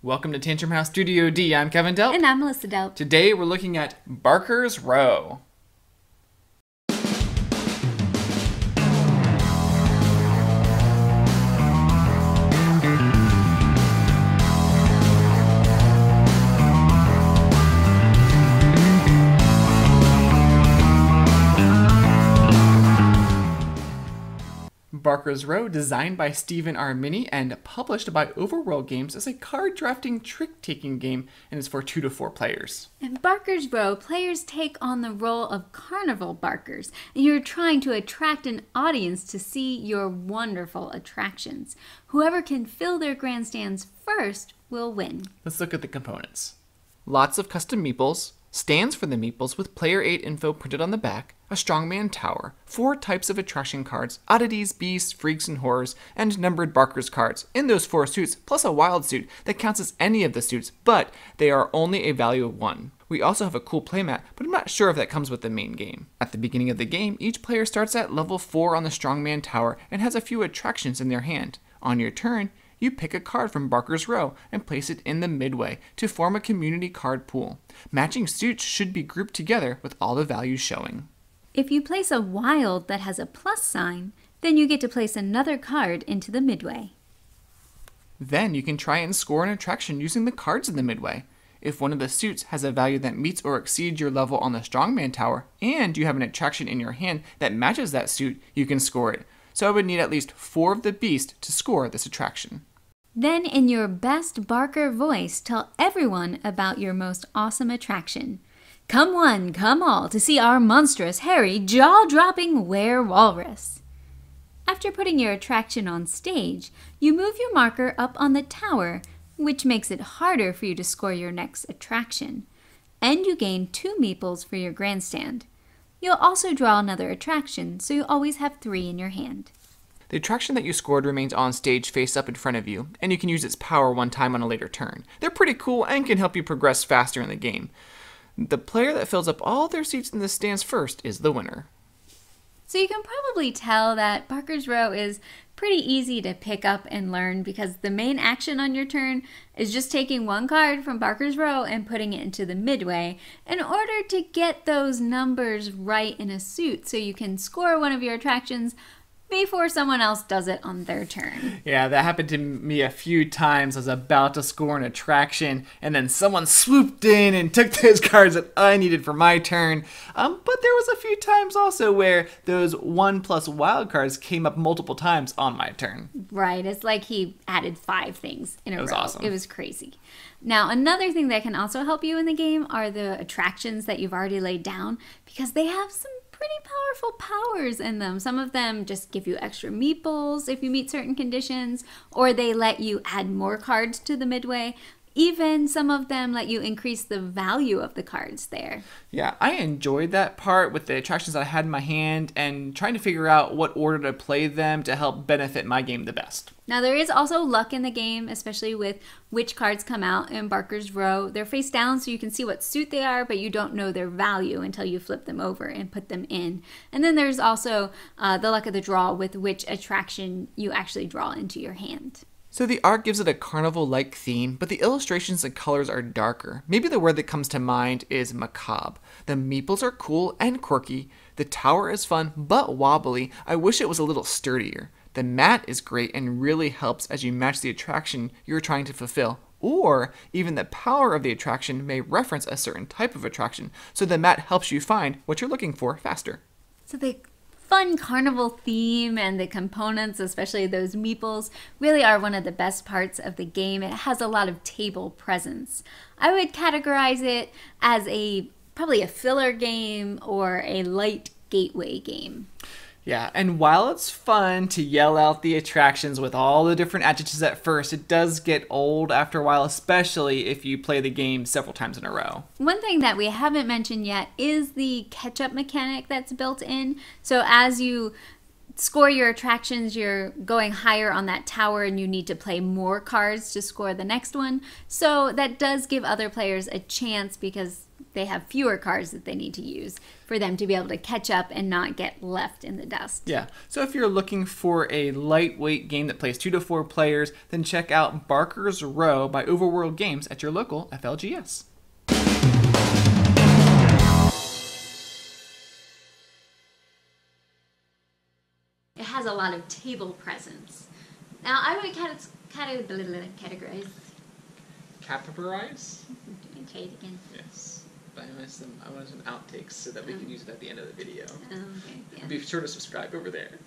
Welcome to Tantrum House Studio D. I'm Kevin Delp. And I'm Melissa Delp. Today we're looking at Barker's Row. Barker's Row, designed by Stephen R. Minnie and published by Overworld Games, is a card drafting trick-taking game and is for 2 to 4 players. In Barker's Row, players take on the role of carnival barkers, and you're trying to attract an audience to see your wonderful attractions. Whoever can fill their grandstands first will win. Let's look at the components. Lots of custom meeples, stands for the meeples with player aid info printed on the back, a strongman tower, 4 types of attraction cards, oddities, beasts, freaks, and horrors, and numbered Barker's cards in those 4 suits, plus a wild suit that counts as any of the suits, but they are only a value of 1. We also have a cool playmat, but I'm not sure if that comes with the main game. At the beginning of the game, each player starts at level 4 on the strongman tower and has a few attractions in their hand. On your turn, you pick a card from Barker's Row and place it in the midway to form a community card pool. Matching suits should be grouped together with all the values showing. If you place a wild that has a plus sign, then you get to place another card into the midway. Then you can try and score an attraction using the cards in the midway. If one of the suits has a value that meets or exceeds your level on the strongman tower, and you have an attraction in your hand that matches that suit, you can score it. So I would need at least 4 of the beast to score this attraction. Then in your best Barker voice, tell everyone about your most awesome attraction. Come one, come all to see our monstrous, hairy, jaw-dropping were-walrus. After putting your attraction on stage, you move your marker up on the tower, which makes it harder for you to score your next attraction. And you gain 2 meeples for your grandstand. You'll also draw another attraction, so you always have 3 in your hand. The attraction that you scored remains on stage face up in front of you, and you can use its power one time on a later turn. They're pretty cool and can help you progress faster in the game. The player that fills up all their seats in the stands first is the winner. So you can probably tell that Barker's Row is pretty easy to pick up and learn because the main action on your turn is just taking one card from Barker's Row and putting it into the midway in order to get those numbers right in a suit so you can score one of your attractions before someone else does it on their turn. Yeah, that happened to me a few times. I was about to score an attraction, and then someone swooped in and took those cards that I needed for my turn. But there was a few times also where those 1+ wild cards came up multiple times on my turn. Right, it's like he added 5 things in a row. It was awesome. It was crazy. Now, another thing that can also help you in the game are the attractions that you've already laid down because they have some pretty powerful powers in them. Some of them just give you extra meeples if you meet certain conditions, or they let you add more cards to the midway. Even some of them let you increase the value of the cards there. Yeah, I enjoyed that part with the attractions that I had in my hand and trying to figure out what order to play them to help benefit my game the best. Now there is also luck in the game, especially with which cards come out in Barker's Row. They're face down so you can see what suit they are, but you don't know their value until you flip them over and put them in. And then there's also the luck of the draw with which attraction you actually draw into your hand. So the art gives it a carnival-like theme, but the illustrations and colors are darker. Maybe the word that comes to mind is macabre. The meeples are cool and quirky. The tower is fun, but wobbly. I wish it was a little sturdier. The mat is great and really helps as you match the attraction you're trying to fulfill. Or even the power of the attraction may reference a certain type of attraction, so the mat helps you find what you're looking for faster. So the fun carnival theme and the components, especially those meeples, really are one of the best parts of the game. It has a lot of table presence. I would categorize it as probably a filler game or a light gateway game. Yeah, and while it's fun to yell out the attractions with all the different adjectives at first, it does get old after a while, especially if you play the game several times in a row. One thing that we haven't mentioned yet is the catch-up mechanic that's built in. So as you score your attractions, you're going higher on that tower and you need to play more cards to score the next one. So that does give other players a chance because they have fewer cards that they need to use for them to be able to catch up and not get left in the dust. Yeah, so if you're looking for a lightweight game that plays 2 to 4 players, then check out Barker's Row by Overworld Games at your local FLGS. It has a lot of table presence. Now, I would categorize. Capitalize? Try it again. Yes. I wanted some outtakes so that we can use it at the end of the video. Okay, yeah. Be sure to subscribe over there.